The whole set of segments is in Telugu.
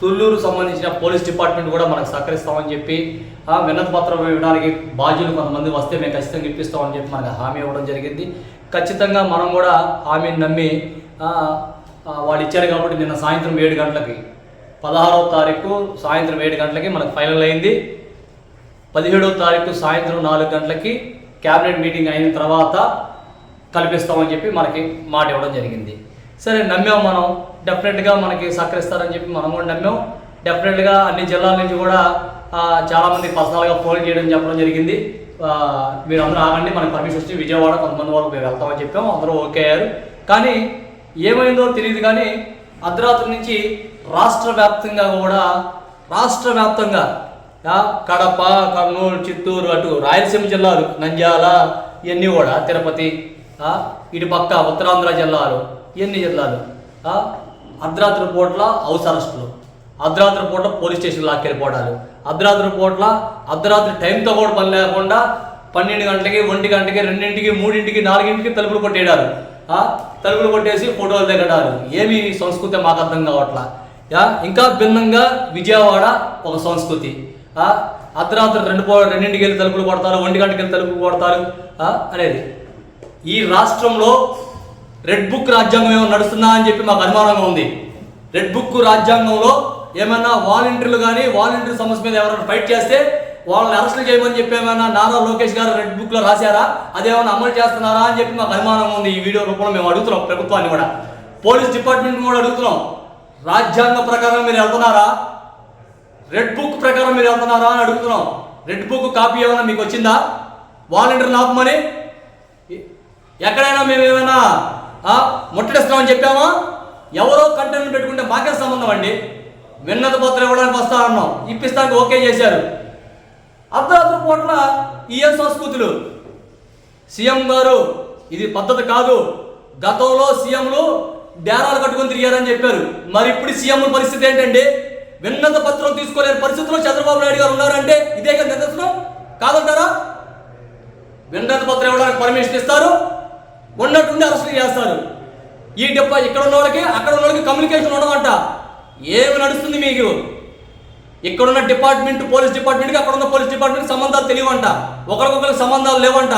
తుళ్ళూరు సంబంధించిన పోలీస్ డిపార్ట్మెంట్ కూడా మనకు సహకరిస్తామని చెప్పి వినతి పత్రం ఇవ్వడానికి బాధ్యులు కొంతమంది వస్తే మేము ఖచ్చితంగా ఇప్పిస్తామని చెప్పి మనకు హామీ ఇవ్వడం జరిగింది. ఖచ్చితంగా మనం కూడా హామీని నమ్మి వాళ్ళు ఇచ్చారు కాబట్టి నిన్న సాయంత్రం 7 గంటలకి 16వ తారీఖు సాయంత్రం 7 గంటలకి మనకు ఫైనల్ అయింది. 17వ తారీఖు సాయంత్రం 4 గంటలకి క్యాబినెట్ మీటింగ్ అయిన తర్వాత కల్పిస్తామని చెప్పి మనకి మాట ఇవ్వడం జరిగింది. సరే నమ్మాం, మనం డెఫినెట్గా మనకి సహకరిస్తారని చెప్పి మనం కూడా నమ్మాం. డెఫినెట్గా అన్ని జిల్లాల నుంచి కూడా చాలామంది పర్సనల్గా ఫోన్ చేయడం చెప్పడం జరిగింది. మీరు అందరూ ఆగండి, మనకి పర్మిషన్ వచ్చి విజయవాడ కొంతమంది వాళ్ళకి మేము వెళ్తామని చెప్పాం. అందరూ ఓకే అయ్యారు. కానీ ఏమైందో తెలియదు, కానీ అర్ధరాత్రి నుంచి రాష్ట్ర వ్యాప్తంగా కడప, కర్నూలు, చిత్తూరు, అటు రాయలసీమ జిల్లాలు, నంద్యాల, ఇవన్నీ కూడా తిరుపతి, ఇటు పక్క ఉత్తరాంధ్ర జిల్లాలు, ఇవన్నీ జిల్లాలు అర్ధరాత్రి పూట్ల హౌస్ అరెస్టులు, అర్ధరాత్రి పూట్ల పోలీస్ స్టేషన్ లాక్కెళ్ళిపోవడాలు, అర్ధరాత్రి టైంతో కూడా పని లేకుండా 12 గంటలకి, 1 గంటకి, 2ంటికి, 3ంటికి, 4ంటికి తలుపులు కొట్టేయడాలు, తలుపులు కొట్టేసి ఫోటోలు దిగడాలు. ఏమి సంస్కృతి మాకు అర్థం కావట్లా. ఇంకా భిన్నంగా విజయవాడ ఒక సంస్కృతి. అర్ధరాత్రి 2ంటికి వెళ్ళి తలుపులు కొడతారు, 1 గంటకి వెళ్ళి తలుపులు కొడతారు అనేది. ఈ రాష్ట్రంలో రెడ్ బుక్ రాజ్యాంగం ఏమైనా నడుస్తుందా అని చెప్పి మాకు అనుమానంగా ఉంది. రెడ్ బుక్ రాజ్యాంగంలో ఏమైనా వాలంటీర్లు కానీ వాలంటీర్ సమస్య మీద ఎవరైనా ఫైట్ చేస్తే వాళ్ళని అరెస్టులు చేయమని చెప్పి ఏమైనా నారా లోకేష్ గారు రెడ్ బుక్లో రాశారా, అదేమైనా అమలు చేస్తున్నారా అని చెప్పి మాకు అనుమానంగా ఉంది. ఈ వీడియో రూపంలో మేము అడుగుతున్నాం ప్రభుత్వాన్ని కూడా, పోలీస్ డిపార్ట్మెంట్ కూడా అడుగుతున్నాం. రాజ్యాంగ ప్రకారం మీరు వెళ్తున్నారా, రెడ్ బుక్ ప్రకారం మీరు వెళ్తున్నారా అని అడుగుతున్నాం. రెడ్ బుక్ కాపీ ఏమైనా మీకు వచ్చిందా? వాలంటీర్లు ఆపమని ఎక్కడైనా మేము ఏమైనా ముట్టడిస్తామని చెప్పామా? ఎవరో కంటెంట్ పెట్టుకుంటే మాకే సంబంధం అండి. విన్నతి పత్రం ఇవ్వడానికి వస్తా అన్నాం, ఇప్పిస్తానికి ఓకే చేశారు. అర్ధరాత్రి పూట్ల ఏం సంస్కృతులు? సీఎం గారు ఇది పద్ధతి కాదు. గతంలో సీఎంలు డేరాలు కట్టుకొని తిరిగారని చెప్పారు. మరి ఇప్పుడు సీఎంల పరిస్థితి ఏంటండి? విన్నతి పత్రం తీసుకోలేని పరిస్థితిలో చంద్రబాబు నాయుడు గారు ఉన్నారంటే ఇదే కదా నిదర్శనం కాదంటారా? విన్నతి పత్రం ఇవ్వడానికి పర్మిషన్ ఇస్తారు, ఉన్నట్టుండి అరెస్ట్ చేస్తారు. ఇక్కడ ఉన్న వాళ్ళకి అక్కడ ఉన్న వాళ్ళకి కమ్యూనికేషన్ ఉండదంట. ఏమి నడుస్తుంది మీకు? ఇక్కడున్న డిపార్ట్మెంట్ పోలీస్ డిపార్ట్మెంట్కి అక్కడ ఉన్న పోలీస్ డిపార్ట్మెంట్కి సంబంధాలు తెలియవంట, ఒకరికొకరికి సంబంధాలు లేవంట.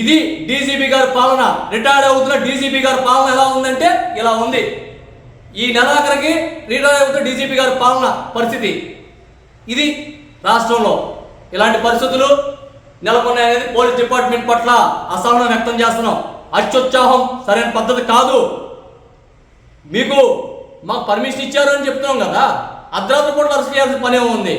ఇది డీజీపీ గారి పాలన. రిటైర్డ్ అవుతున్న డీజీపీ గారి పాలన ఎలా ఉందంటే ఇలా ఉంది. ఈ నెలాఖరికి రిటైర్డ్ అవుతున్న డీజీపీ గారి పాలన పరిస్థితి ఇది. రాష్ట్రంలో ఇలాంటి పరిస్థితులు నెలకొన్నాయనేది పోలీస్ డిపార్ట్మెంట్ పట్ల అసహనం వ్యక్తం చేస్తున్నాం. అత్యుత్సాహం సరైన పద్ధతి కాదు. మాకు పర్మిషన్ ఇచ్చారు అని చెప్తున్నాం కదా, అర్ధరాత్రి పూట అరెస్ట్ చేయాల్సిన పనే ఉంది.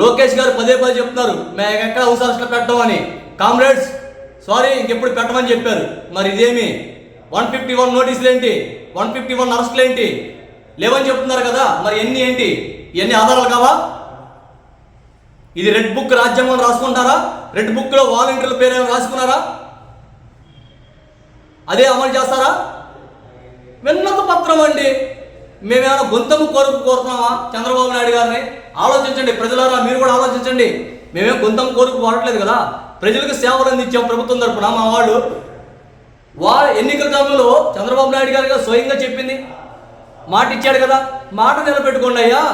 లోకేష్ గారు పదే చెప్తున్నారు మేము ఎక్కడ హౌస్ అరెస్ట్లో పెట్టామని. కామ్రేడ్స్ సారీ, ఇంకెప్పుడు పెట్టమని చెప్పారు. మరి ఇదేమి 151 నోటీసులు ఏంటి, 151 అరెస్టులు ఏంటి లేవని చెప్తున్నారు కదా. మరి ఏంటి ఇవన్నీ ఆధారాలు కావా? ఇది రెడ్ బుక్ రాజ్యాంగం రాసుకుంటారా? రెడ్ బుక్లో వాలంటీర్ల పేరు ఏమైనా రాసుకున్నారా? అదే అమలు చేస్తారా? విన్నతి పత్రం అండి. మేమేమైనా గొంతము కోరుతున్నామా చంద్రబాబు నాయుడు గారిని? ఆలోచించండి ప్రజలారా, మీరు కూడా ఆలోచించండి. మేమేం గొంతము కోరట్లేదు కదా, ప్రజలకు సేవలు అందించాం ప్రభుత్వం తరపున. మా వాళ్ళు ఎన్నికల కాలంలో చంద్రబాబు నాయుడు గారు స్వయంగా చెప్పింది, మాట ఇచ్చాడు కదా, మాట నిలబెట్టుకోండి అయ్యా.